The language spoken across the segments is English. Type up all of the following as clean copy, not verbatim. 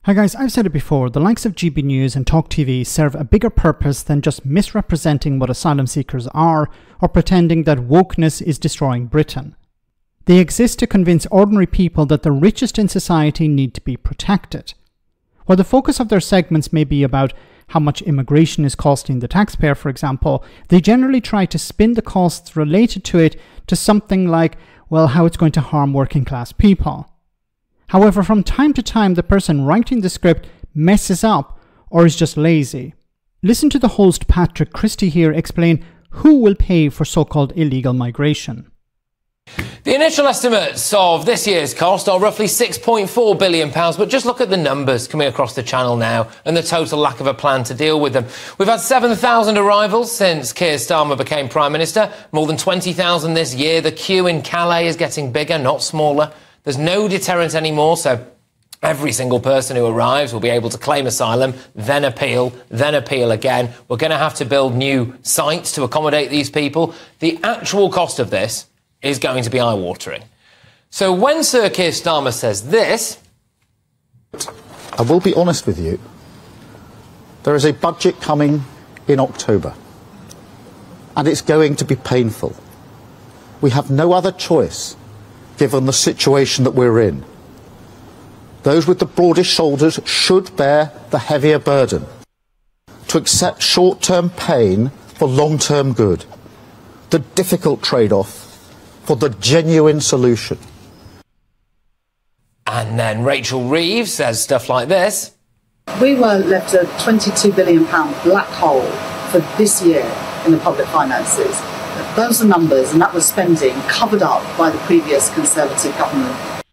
Hi guys, I've said it before, the likes of GB News and Talk TV serve a bigger purpose than just misrepresenting what asylum seekers are or pretending that wokeness is destroying Britain. They exist to convince ordinary people that the richest in society need to be protected. While the focus of their segments may be about how much immigration is costing the taxpayer, for example, they generally try to spin the costs related to it to something like, well, how it's going to harm working class people. However, from time to time, the person writing the script messes up or is just lazy. Listen to the host Patrick Christy here explain who will pay for so-called illegal migration. The initial estimates of this year's cost are roughly £6.4 billion, but just look at the numbers coming across the channel now and the total lack of a plan to deal with them. We've had 7,000 arrivals since Keir Starmer became Prime Minister, more than 20,000 this year. The queue in Calais is getting bigger, not smaller. There's no deterrent anymore, so every single person who arrives will be able to claim asylum, then appeal again. We're going to have to build new sites to accommodate these people. The actual cost of this is going to be eye-watering. So when Sir Keir Starmer says this... I will be honest with you. There is a budget coming in October, and it's going to be painful. We have no other choice, given the situation that we're in. Those with the broadest shoulders should bear the heavier burden. To accept short-term pain for long-term good. The difficult trade-off for the genuine solution. And then Rachel Reeves says stuff like this. We were left a £22 billion black hole for this year in the public finances. Those are numbers, and that was spending covered up by the previous Conservative government.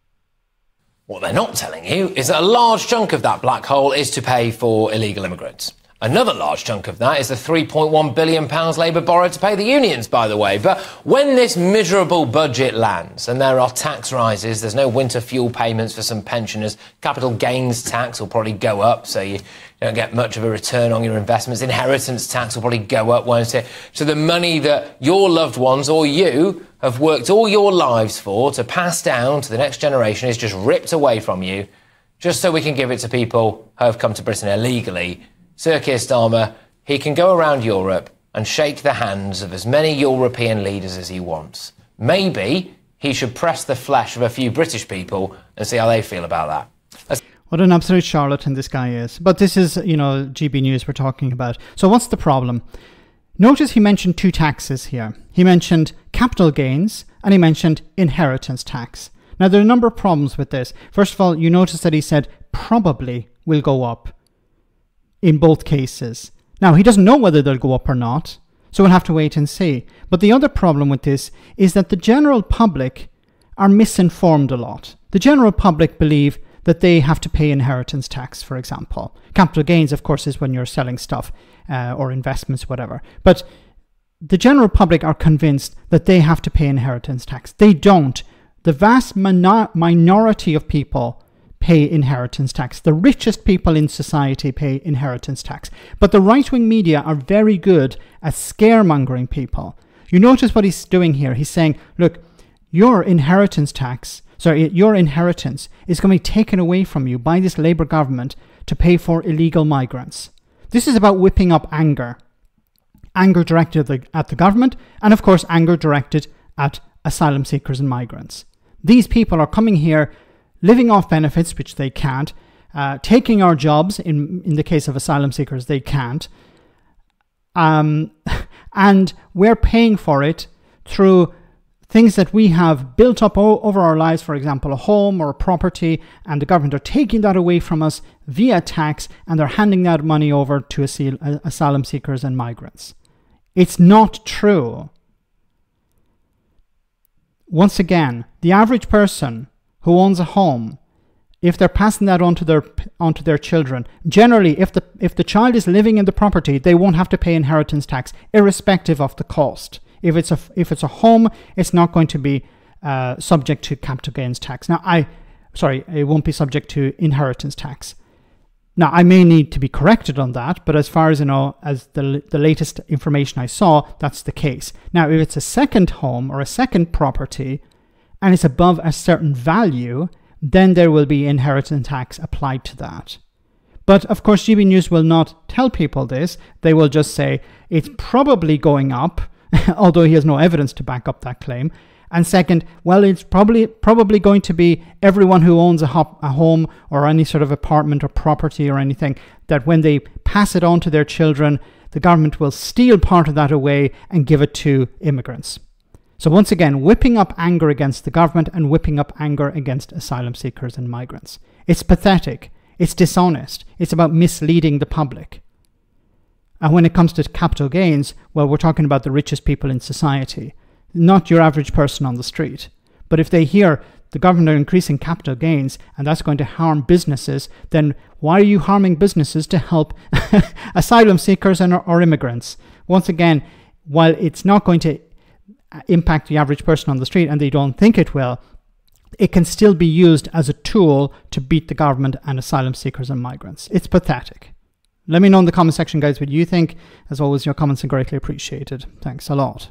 What they're not telling you is that a large chunk of that black hole is to pay for illegal immigrants. Another large chunk of that is the £3.1 billion Labour borrowed to pay the unions, by the way. But when this miserable budget lands and there are tax rises, there's no winter fuel payments for some pensioners, capital gains tax will probably go up, so you don't get much of a return on your investments. Inheritance tax will probably go up, won't it? So the money that your loved ones or you have worked all your lives for to pass down to the next generation is just ripped away from you, just so we can give it to people who have come to Britain illegally. Sir Keir Starmer, he can go around Europe and shake the hands of as many European leaders as he wants. Maybe he should press the flesh of a few British people and see how they feel about that. What an absolute charlatan this guy is. But this is, GB News we're talking about. So what's the problem? Notice he mentioned two taxes here. He mentioned capital gains and he mentioned inheritance tax. Now, there are a number of problems with this. First of all, you notice that he said probably will go up in both cases. Now, he doesn't know whether they'll go up or not, so we'll have to wait and see. But the other problem with this is that the general public are misinformed a lot. The general public believe that they have to pay inheritance tax, for example. Capital gains, of course, is when you're selling stuff or investments, whatever. But the general public are convinced that they have to pay inheritance tax. They don't. The vast minority of people pay inheritance tax. The richest people in society pay inheritance tax. But the right-wing media are very good at scaremongering people. You notice what he's doing here. He's saying, look, your inheritance is going to be taken away from you by this Labour government to pay for illegal migrants. This is about whipping up anger. Anger directed at the government, and of course anger directed at asylum seekers and migrants. These people are coming here living off benefits, which they can't, taking our jobs, in the case of asylum seekers, they can't, and we're paying for it through things that we have built up over our lives, for example, a home or a property, and the government are taking that away from us via tax, and they're handing that money over to asylum seekers and migrants. It's not true. Once again, the average person who owns a home, if they're passing that on to their children, generally, if the child is living in the property, they won't have to pay inheritance tax, irrespective of the cost. If it's a home, it's not going to be subject to capital gains tax. Now, it won't be subject to inheritance tax. Now, I may need to be corrected on that, but as far as as the latest information I saw, that's the case. Now, if it's a second home or a second property, and it's above a certain value, then there will be inheritance tax applied to that. But of course, GB News will not tell people this. They will just say it's probably going up, although he has no evidence to back up that claim. And second, well, it's probably going to be everyone who owns a home or any sort of apartment or property or anything, that when they pass it on to their children, the government will steal part of that away and give it to immigrants. So once again, whipping up anger against the government and whipping up anger against asylum seekers and migrants. It's pathetic. It's dishonest. It's about misleading the public. And when it comes to capital gains, well, we're talking about the richest people in society, not your average person on the street. But if they hear the government are increasing capital gains and that's going to harm businesses, then why are you harming businesses to help asylum seekers or immigrants? Once again, while it's not going to impact the average person on the street, and they don't think it will, it can still be used as a tool to beat the government and asylum seekers and migrants. It's pathetic. Let me know in the comment section, guys, what you think. As always, your comments are greatly appreciated. Thanks a lot.